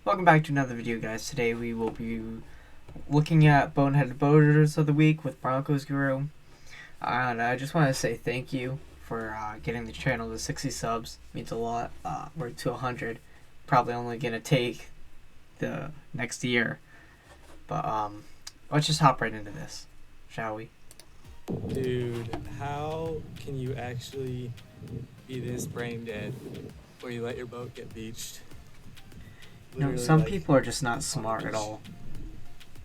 Welcome back to another video, guys. Today we will be looking at Boneheaded Boaters of the Week with Broncos Guru. And I just want to say thank you for getting the channel to 60 subs. It means a lot. We're to 100. Probably only going to take the next year. But let's just hop right into this, shall we? Dude, how can you actually be this brain dead where you let your boat get beached? No, Literally, some like, people are just not smart at all.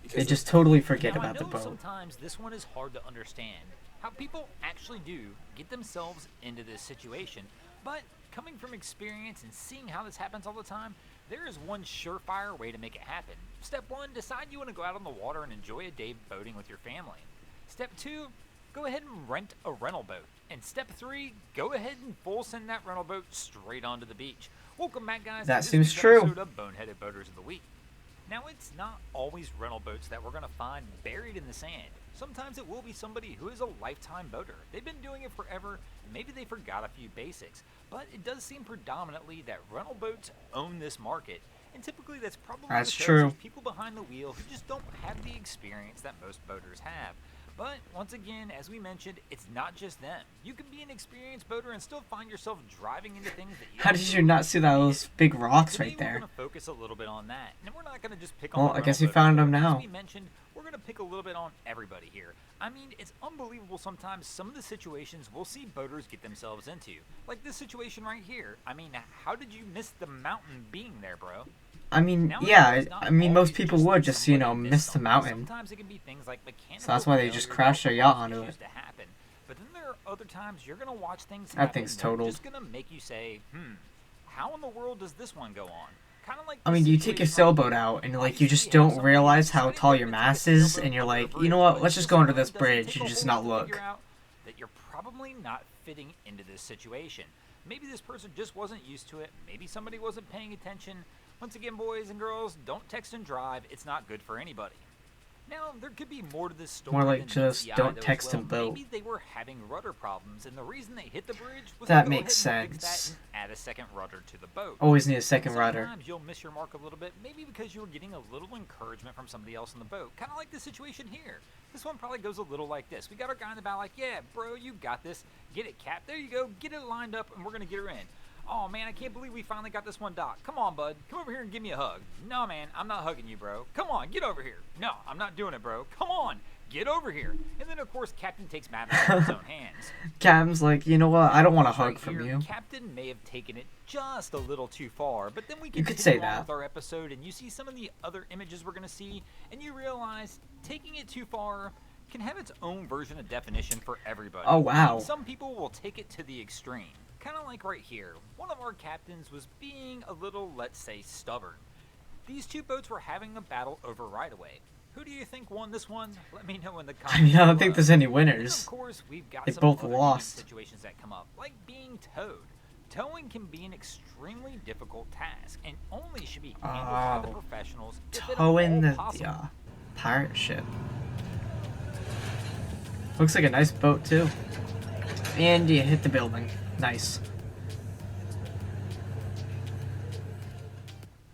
They because just totally forget Now, about the I know boat. sometimes this one is hard to understand, how people actually do get themselves into this situation. But coming from experience and seeing how this happens all the time, there is one surefire way to make it happen. Step 1, decide you want to go out on the water and enjoy a day boating with your family. Step 2, go ahead and rent a rental boat. And step 3, go ahead and full send that rental boat straight onto the beach. Welcome back, guys. That to this seems week's true. episode of Boneheaded Boaters of the Week. Now, it's not always rental boats that we're going to find buried in the sand. Sometimes it will be somebody who is a lifetime boater. They've been doing it forever, and maybe they forgot a few basics. But it does seem predominantly that rental boats own this market, and typically that's probably That's because true. there's people behind the wheel who just don't have the experience that most boaters have. But once again, as we mentioned, it's not just them. You can be an experienced boater and still find yourself driving into things that you How did you not see those big rocks Today right there? We're going to focus a little bit on that, and we're not going to just pick Well, on. I guess you you found them As now. we mentioned, we're going to pick a little bit on everybody here. I mean, it's unbelievable sometimes some of the situations we'll see boaters get themselves into, like this situation right here. I mean, how did you miss the mountain being there, bro? I mean, Now, yeah, it's not I mean, most always people just would that just, somebody miss missed the something. mountain. Sometimes it can be things like mechanical So that's why they just failures crash or their yacht cause onto issues it. to happen. But then there are other times you're going to watch things That happen thing's that are totaled. just going to make you say, how in the world does this one go on? Kind of like I this mean, you take your situation right sailboat here. out, and, you Obviously, just you have don't somebody realize who how decided tall they're your gonna take a mast is, sailboat and you're over a like, you bridge, know what, but let's just this go under one this doesn't bridge take and a just whole not lot to figure look. out that you're probably not fitting into this situation. Maybe this person just wasn't used to it. Maybe somebody wasn't paying attention. Once again, boys and girls, don't text and drive. It's not good for anybody. Now, there could be more to this story More like than just meets the eye, don't though, as text well. and boat. Maybe they were having rudder problems, and the reason they hit the bridge was That to go makes ahead and fix sense. that and add a second rudder to the boat. Always need a second rudder. Sometimes you'll miss your mark a little bit, maybe because you were getting a little encouragement from somebody else in the boat. Kind of like this situation here. This one probably goes a little like this. We got our guy in the bow like, yeah, bro, you got this. Get it, Cap. There you go. Get it lined up, and we're going to get her in. Oh, man, I can't believe we finally got this one docked. Come on, bud. Come over here and give me a hug. No, man, I'm not hugging you, bro. Come on, get over here. No, I'm not doing it, bro. Come on, get over here. And then, of course, Captain takes matters in his own hands. Captain's like, you know what, I don't want a hug Right from here, you. Captain may have taken it just a little too far, but then we You could continue say on that. with our episode, and you see some of the other images we're going to see, and you realize taking it too far can have its own version of definition for everybody. Oh, wow. Some people will take it to the extreme. Kind of like right here. One of our captains was being a little, let's say, stubborn. These two boats were having a battle over right-of-way. Who do you think won this one? Let me know in the comments. I mean, I don't think below. there's any And winners. of course, we've got They some both other unique lost. situations that come up, like being towed. Towing can be an extremely difficult task, and only should be handled by the Oh, professionals if at Towing all the possible. pirate ship. Looks like a nice boat, too. And you hit the building. Nice.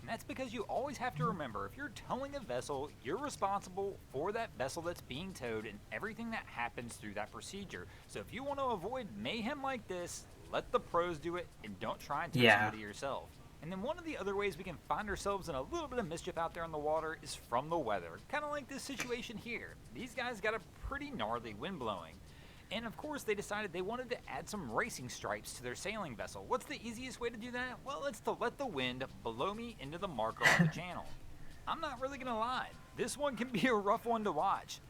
And that's because you always have to remember, if you're towing a vessel, you're responsible for that vessel that's being towed and everything that happens through that procedure. So if you want to avoid mayhem like this, let the pros do it and don't try and tow Yeah. somebody yourself. And then one of the other ways we can find ourselves in a little bit of mischief out there on the water is from the weather. Kind of like this situation here. These guys got a pretty gnarly wind blowing. And of course, they decided they wanted to add some racing stripes to their sailing vessel. What's the easiest way to do that? Well, it's to let the wind blow me into the marker on the channel. I'm not really going to lie. This one can be a rough one to watch.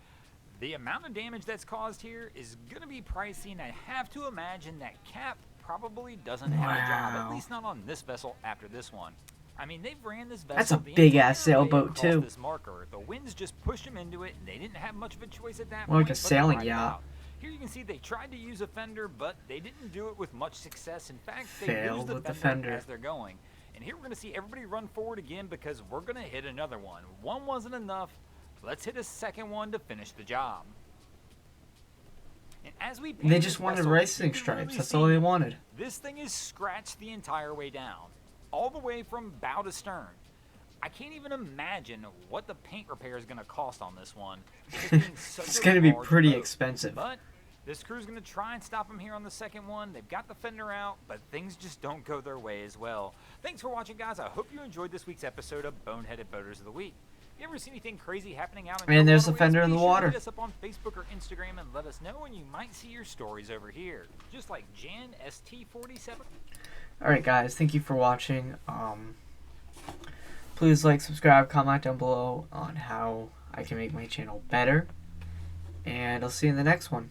The amount of damage that's caused here is going to be pricey, and I have to imagine that Cap probably doesn't have a job, at Wow. least not on this vessel after this one. I mean, they've ran this vessel That's a the big-ass entire way sailboat, across too. This marker. The winds just pushed them into it, and they didn't have much of a choice at that More like point. a but they sailing ride it yacht. out. Here you can see they tried to use a fender, but they didn't do it with much success. In fact, they Failed lose the with the fender fender. as they're going. And here we're going to see everybody run forward again because we're going to hit another one. One wasn't enough. Let's hit a second one to finish the job. And as we They pan just this wanted vessel, racing you can stripes. really That's all they see wanted. This thing is scratched the entire way down, all the way from bow to stern. I can't even imagine what the paint repair is going to cost on this one. Just being such It's a going to be large pretty boat. expensive. But this crew's going to try and stop him here on the second one. They've got the fender out, but things just don't go their way as well. Thanks for watching, guys. I hope you enjoyed this week's episode of Boneheaded Boaters of the Week. If you ever see anything crazy happening out in your And there's the waterways, fender in be the sure to water. hit us up on Facebook or Instagram and let us know, and you might see your stories over here. Just like Jan ST47. Alright guys, thank you for watching. Please like, subscribe, comment down below on how I can make my channel better. And I'll see you in the next one.